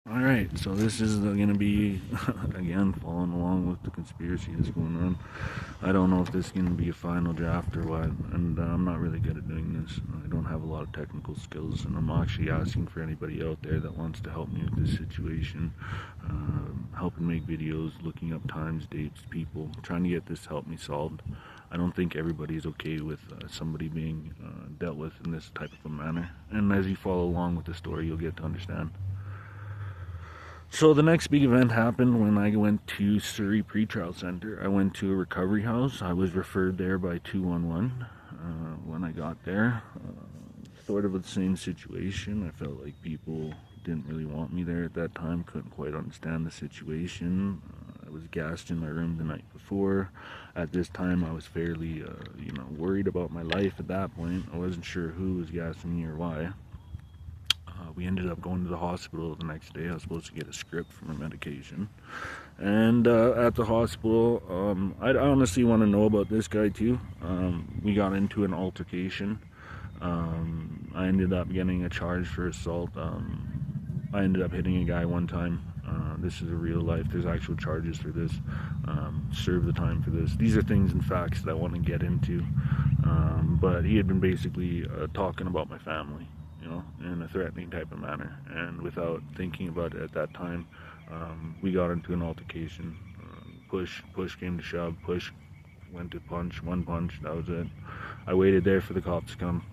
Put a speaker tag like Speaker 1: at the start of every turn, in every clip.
Speaker 1: Alright, so this is going to be, again, following along with the conspiracy that's going on. I don't know if this is going to be a final draft or what, and I'm not really good at doing this. I don't have a lot of technical skills, and I'm actually asking for anybody out there that wants to help me with this situation, helping make videos, looking up times, dates, people, trying to get this help me solved. I don't think everybody's okay with somebody being dealt with in this type of a manner, and as you follow along with the story, you'll get to understand. So the next big event happened when I went to Surrey Pretrial Center. I went to a recovery house. I was referred there by 211 when I got there. Sort of the same situation. I felt like people didn't really want me there at that time. Couldn't quite understand the situation. I was gassed in my room the night before. At this time, I was fairly, worried about my life at that point. I wasn't sure who was gassing me or why. We ended up going to the hospital the next day. I was supposed to get a script for my medication. And at the hospital, I honestly want to know about this guy too. We got into an altercation. I ended up getting a charge for assault. I ended up hitting a guy one time. This is a real life. There's actual charges for this. Serve the time for this. These are things and facts that I want to get into. But he had been basically talking about my family, in a threatening type of manner, and without thinking about it at that time, we got into an altercation. Push came to shove, push went to punch, one punch, that was it. I waited there for the cops to come.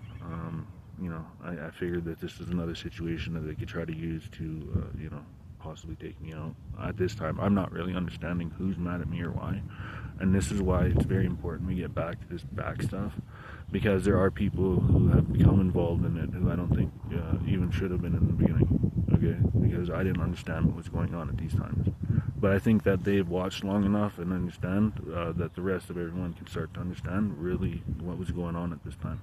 Speaker 1: I figured that this was another situation that they could try to use to, possibly take me out. At this time, I'm not really understanding who's mad at me or why, and this is why it's very important we get back to this back stuff, because there are people who have become involved in it who I don't think even should have been in the beginning, okay? Because I didn't understand what was going on at these times. But I think that they've watched long enough and understand that the rest of everyone can start to understand really what was going on at this time.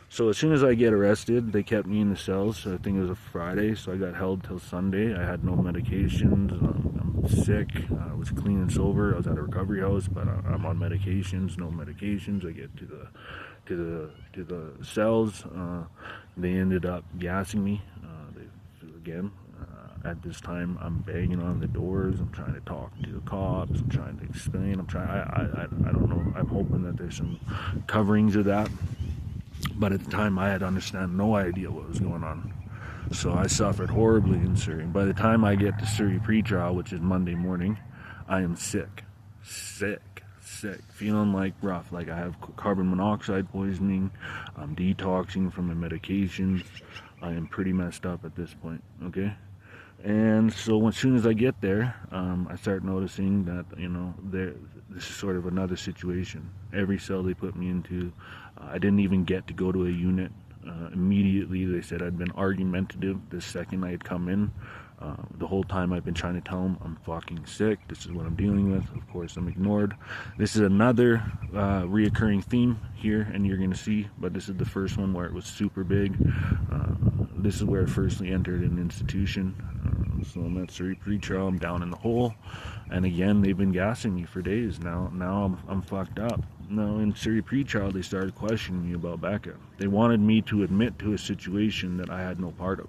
Speaker 1: So as soon as I get arrested, they kept me in the cells. I think it was a Friday, so I got held till Sunday. I had no medications. I'm sick. I was clean and sober. I was at a recovery house, but I'm on medications. No medications. I get to the cells. They ended up gassing me. At this time, I'm banging on the doors. I'm trying to talk to the cops. I'm trying to explain. I don't know. I'm hoping that there's some coverings of that. But at the time, I had no idea what was going on. So I suffered horribly in Surrey. By the time I get to Surrey pretrial, which is Monday morning, I am sick, feeling like rough, like I have carbon monoxide poisoning. I'm detoxing from my medications. I am pretty messed up at this point, okay? And so as soon as I get there, I start noticing that, this is sort of another situation. Every cell they put me into, I didn't even get to go to a unit. Immediately they said I'd been argumentative the second I had come in. The whole time I've been trying to tell them I'm fucking sick. This is what I'm dealing with. Of course, I'm ignored. This is another reoccurring theme here, and you're going to see, but this is the first one where it was super big. This is where I firstly entered an institution. So I'm at Surrey pretrial. I'm down in the hole, and again they've been gassing me for days now. Now I'm fucked up. Now in Surrey pretrial they started questioning me about Becca. They wanted me to admit to a situation that I had no part of,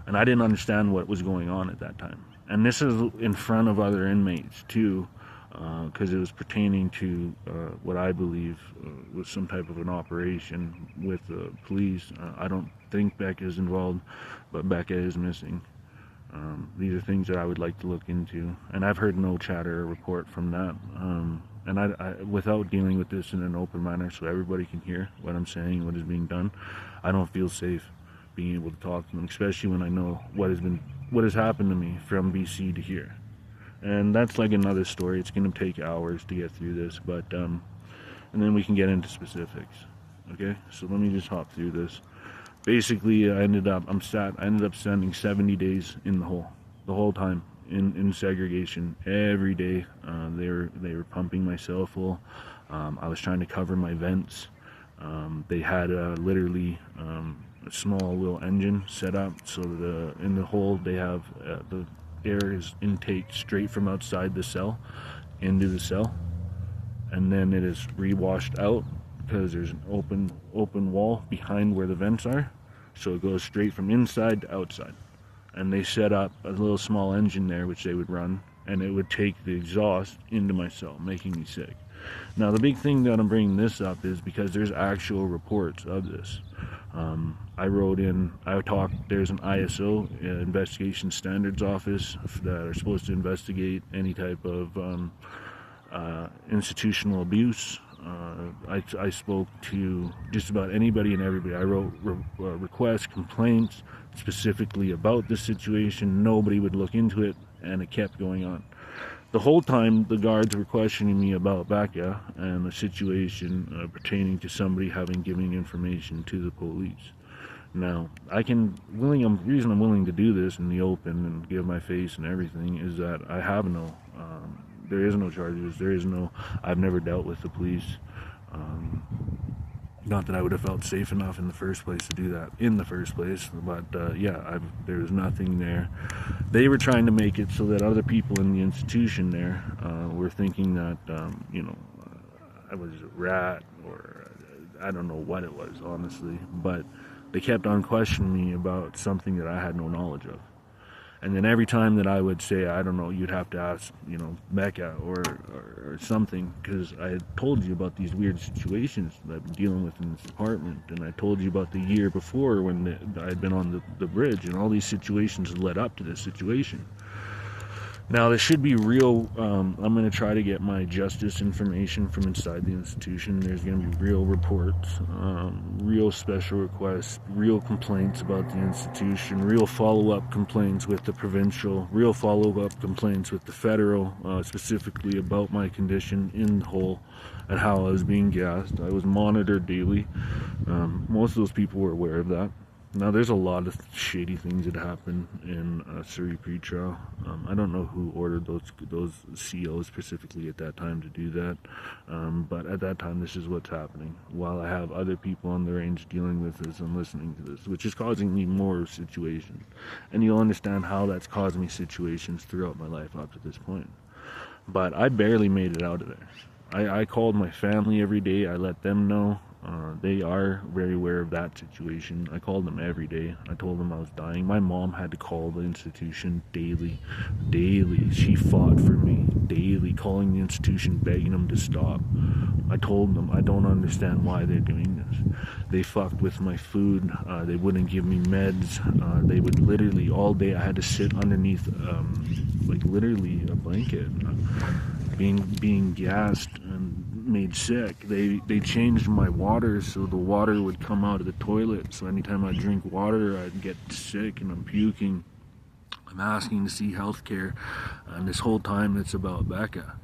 Speaker 1: and I didn't understand what was going on at that time. And this is in front of other inmates too, because it was pertaining to what I believe was some type of an operation with the police. I don't think Becca is involved, but Becca is missing. These are things that I would like to look into, and I've heard no chatter or report from that. And I, without dealing with this in an open manner so everybody can hear what I'm saying, what is being done, I don't feel safe being able to talk to them, especially when I know what has happened to me from BC to here. And that's like another story. It's going to take hours to get through this, but and then we can get into specifics. Okay, so let me just hop through this. Basically, I ended up spending 70 days in the whole time in segregation. Every day, they were pumping my cell full. I was trying to cover my vents. They had literally a small little engine set up so that in the hole they have the air is intake straight from outside the cell into the cell, and then it is re-washed out because there's an open wall behind where the vents are, so it goes straight from inside to outside. and they set up a little small engine there which they would run, and it would take the exhaust into my cell, making me sick. Now the big thing that I'm bringing this up is because there's actual reports of this. There's an ISO, Investigation Standards Office, that are supposed to investigate any type of institutional abuse. I spoke to just about anybody and everybody. I wrote requests, complaints specifically about this situation. Nobody would look into it, and it kept going on. The whole time the guards were questioning me about Becca and the situation pertaining to somebody having given information to the police. Now, the reason I'm willing to do this in the open and give my face and everything is that I have there is no charges. I've never dealt with the police. Not that I would have felt safe enough in the first place to do that in the first place, but there was nothing there. They were trying to make it so that other people in the institution there were thinking that, I was a rat, or I don't know what it was, honestly, but they kept on questioning me about something that I had no knowledge of. And then every time that I would say, I don't know, you'd have to ask, Becca or something, because I had told you about these weird situations that I've been dealing with in this department, and I told you about the year before when I had been on the bridge, and all these situations led up to this situation. Now, this should be real. I'm going to try to get my justice information from inside the institution. There's going to be real reports, real special requests, real complaints about the institution, real follow-up complaints with the provincial, real follow-up complaints with the federal, specifically about my condition in the hole and how I was being gassed. I was monitored daily. Most of those people were aware of that. Now, there's a lot of shady things that happen in Surrey pretrial. I don't know who ordered those COs specifically at that time to do that, but at that time, this is what's happening. While I have other people on the range dealing with this and listening to this, which is causing me more situations. And you'll understand how that's caused me situations throughout my life up to this point. But I barely made it out of there. I called my family every day. I let them know. They are very aware of that situation. I called them every day. I told them I was dying. My mom had to call the institution daily. She fought for me daily, calling the institution, begging them to stop. I told them I don't understand why they're doing this. They fucked with my food. They wouldn't give me meds. They would literally all day. I had to sit underneath, literally a blanket, being gassed and made sick. They changed my water so the water would come out of the toilet, so anytime I drink water I'd get sick and I'm puking. I'm asking to see healthcare, and this whole time it's about Becca,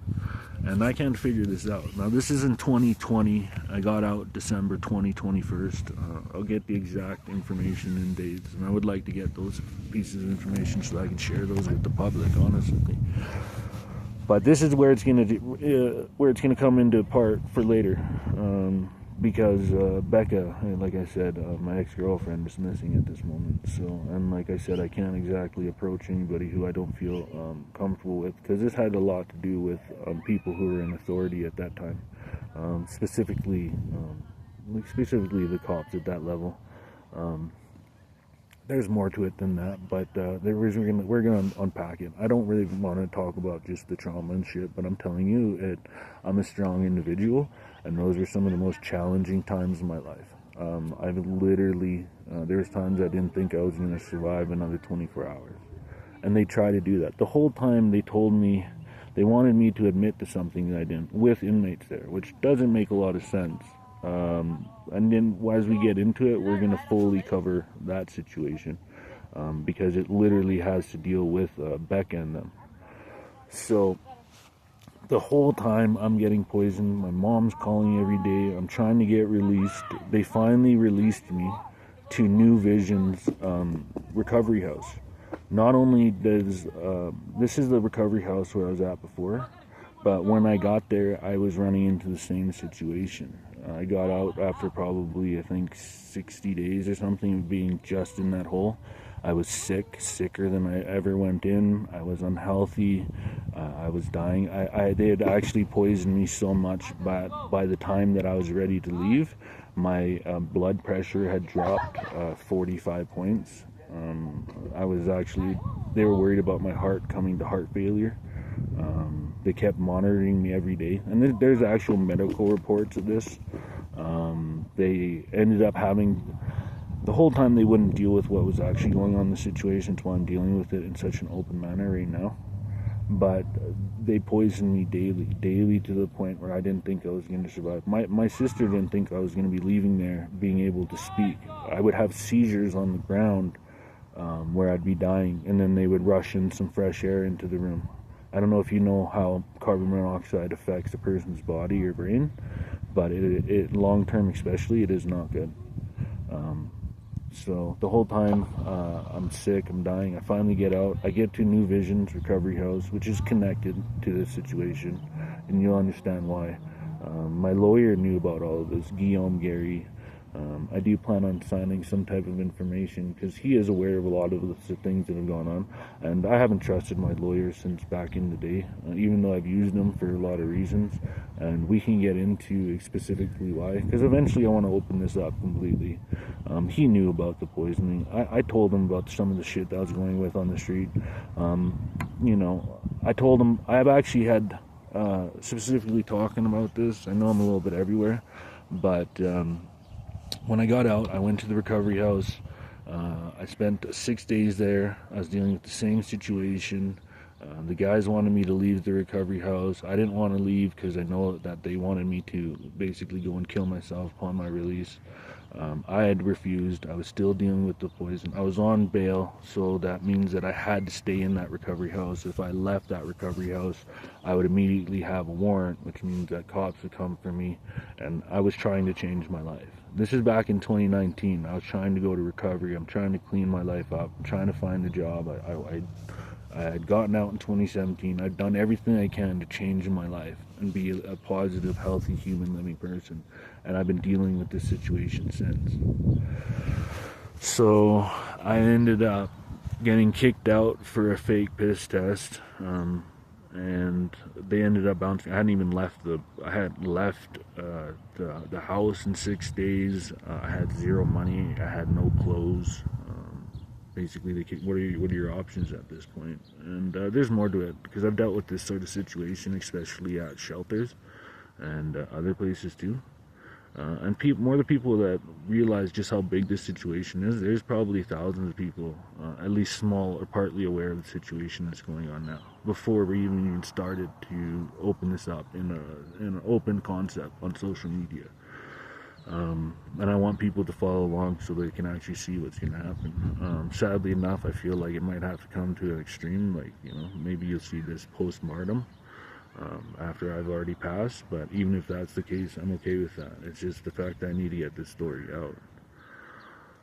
Speaker 1: and I can't figure this out. Now, this is in 2020. I got out December 2021. I'll get the exact information and dates, and I would like to get those pieces of information so I can share those with the public, honestly. But this is where it's gonna come into part for later, because Becca, like I said, my ex-girlfriend is missing at this moment. So, and like I said, I can't exactly approach anybody who I don't feel comfortable with, because this had a lot to do with people who were in authority at that time, specifically the cops at that level. There's more to it than that, but we're gonna unpack it. I don't really want to talk about just the trauma and shit, but I'm telling you, I'm a strong individual, and those were some of the most challenging times in my life. I've literally, there's times I didn't think I was gonna survive another 24 hours, and they tried to do that. The whole time they told me, they wanted me to admit to something that I didn't, with inmates there, which doesn't make a lot of sense. And then as we get into it, we're going to fully cover that situation, because it literally has to deal with Becca and them. So the whole time I'm getting poisoned. My mom's calling every day. I'm trying to get released. They finally released me to New Vision's recovery house. Not only does this is the recovery house where I was at before, but when I got there, I was running into the same situation. I got out after probably, I think, 60 days or something of being just in that hole. I was sicker than I ever went in. I was unhealthy. I was dying. They had actually poisoned me so much, but by the time that I was ready to leave, my blood pressure had dropped 45 points. They were worried about my heart coming to heart failure. They kept monitoring me every day, and there's actual medical reports of this. They ended up having, the whole time they wouldn't deal with what was actually going on in the situation, that's why I'm dealing with it in such an open manner right now. But they poisoned me daily to the point where I didn't think I was going to survive. My sister didn't think I was going to be leaving there being able to speak. I would have seizures on the ground where I'd be dying, and then they would rush in some fresh air into the room. I don't know if you know how carbon monoxide affects a person's body or brain, but it long term especially, it is not good. So the whole time I'm sick, I'm dying, I finally get out. I get to New Visions Recovery House, which is connected to this situation, and you'll understand why. My lawyer knew about all of this, Guillaume Gary. I do plan on signing some type of information because he is aware of a lot of the things that have gone on, and I haven't trusted my lawyer since back in the day, even though I've used him for a lot of reasons, and we can get into specifically why, because eventually I want to open this up completely. He knew about the poisoning. I told him about some of the shit that I was going with on the street. I told him, I've actually had, specifically talking about this, I know I'm a little bit everywhere, but when I got out, I went to the recovery house. I spent 6 days there. I was dealing with the same situation. The guys wanted me to leave the recovery house. I didn't want to leave because I know that they wanted me to basically go and kill myself upon my release. I had refused. I was still dealing with the poison. I was on bail, so that means that I had to stay in that recovery house. If I left that recovery house, I would immediately have a warrant, which means that cops would come for me, and I was trying to change my life. This is back in 2019. I was trying to go to recovery. I'm trying to clean my life up. I'm trying to find a job. I had gotten out in 2017. I'd done everything I can to change my life and be a positive, healthy, human living person. And I've been dealing with this situation since. So I ended up getting kicked out for a fake piss test. And they ended up bouncing. I had left the house in 6 days. I had zero money. I had no clothes. Basically, what are your options at this point? And there's more to it, because I've dealt with this sort of situation, especially at shelters and other places too. And more the people that realize just how big this situation is. There's probably thousands of people, at least small or partly aware of the situation that's going on now, before we even started to open this up in an open concept on social media. And I want people to follow along so they can actually see what's going to happen. Sadly enough, I feel like it might have to come to an extreme, like, maybe you'll see this post-mortem after I've already passed, but even if that's the case, I'm okay with that. It's just the fact that I need to get this story out.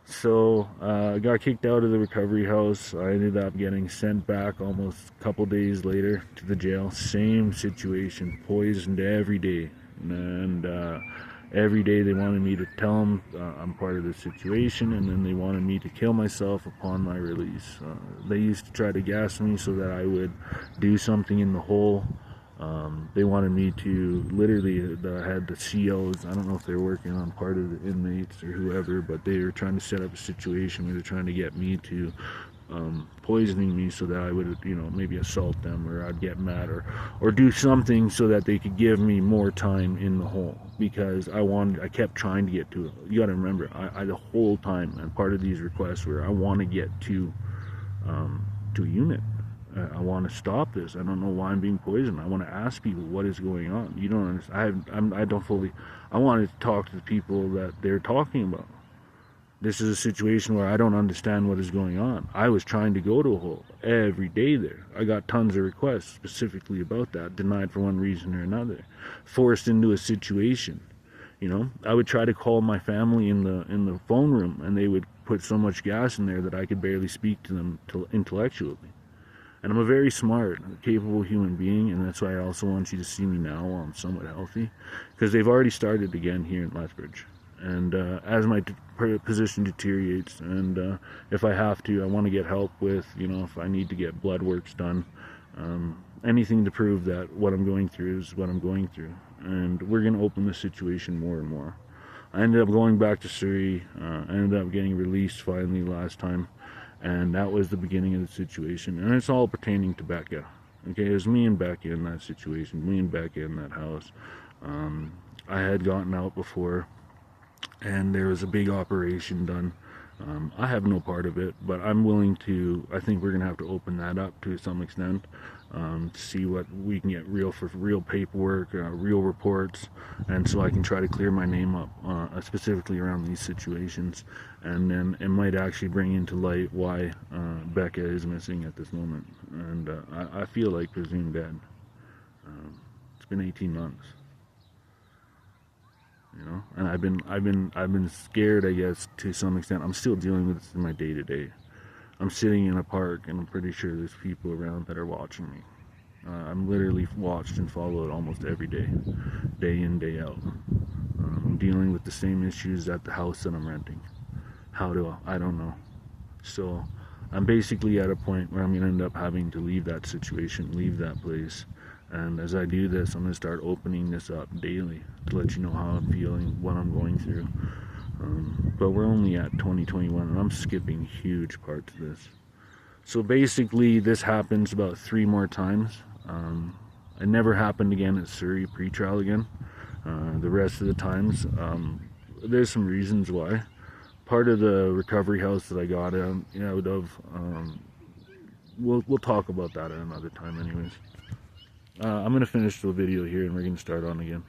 Speaker 1: So I got kicked out of the recovery house. I ended up getting sent back almost a couple days later to the jail. Same situation, poisoned every day. And every day they wanted me to tell them I'm part of the situation, and then they wanted me to kill myself upon my release. They used to try to gas me so that I would do something in the hole. They wanted me to literally, I had the COs, I don't know if they were working on part of the inmates or whoever, but they were trying to set up a situation where they're trying to get me to poisoning me so that I would, maybe assault them, or I'd get mad, or do something so that they could give me more time in the hole, because I kept trying to get to it. You got to remember, I the whole time, and part of these requests were, I want to get to a unit. I want to stop this. I don't know why I'm being poisoned. I want to ask people what is going on. You don't understand. I want to talk to the people that they're talking about. This is a situation where I don't understand what is going on. I was trying to go to a hole every day there. I got tons of requests specifically about that, denied for one reason or another. Forced into a situation. I would try to call my family in the phone room, and they would put so much gas in there that I could barely speak to them intellectually. And I'm a very smart, capable human being, and that's why I also want you to see me now while I'm somewhat healthy, because they've already started again here in Lethbridge. And as my position deteriorates, and if I have to, I want to get help with, if I need to get blood works done, anything to prove that what I'm going through is what I'm going through. And we're going to open the situation more and more. I ended up going back to Surrey. I ended up getting released finally last time. And that was the beginning of the situation. And it's all pertaining to Becca. Okay, it was me and Becca in that situation, me and Becca in that house. I had gotten out before, and there was a big operation done. I have no part of it, but I'm willing to, I think we're going to have to open that up to some extent, see what we can get real paperwork, real reports, and so I can try to clear my name up, specifically around these situations, and then it might actually bring into light why Becca is missing at this moment, and I feel like presumed dead. It's been 18 months. You know, and I've been scared, I guess, to some extent. I'm still dealing with this in my day-to-day. I'm sitting in a park, and I'm pretty sure there's people around that are watching me. I'm literally watched and followed almost every day, day in, day out. I'm dealing with the same issues at the house that I'm renting. I don't know. So I'm basically at a point where I'm going to end up having to leave that situation, leave that place. And as I do this, I'm going to start opening this up daily to let you know how I'm feeling, what I'm going through. But we're only at 2021, and I'm skipping huge parts of this. So basically, this happens about 3 more times. It never happened again at Surrey pretrial again. The rest of the times, there's some reasons why. Part of the recovery house that I got out of, we'll talk about that at another time anyways. I'm going to finish the video here and we're going to start on again.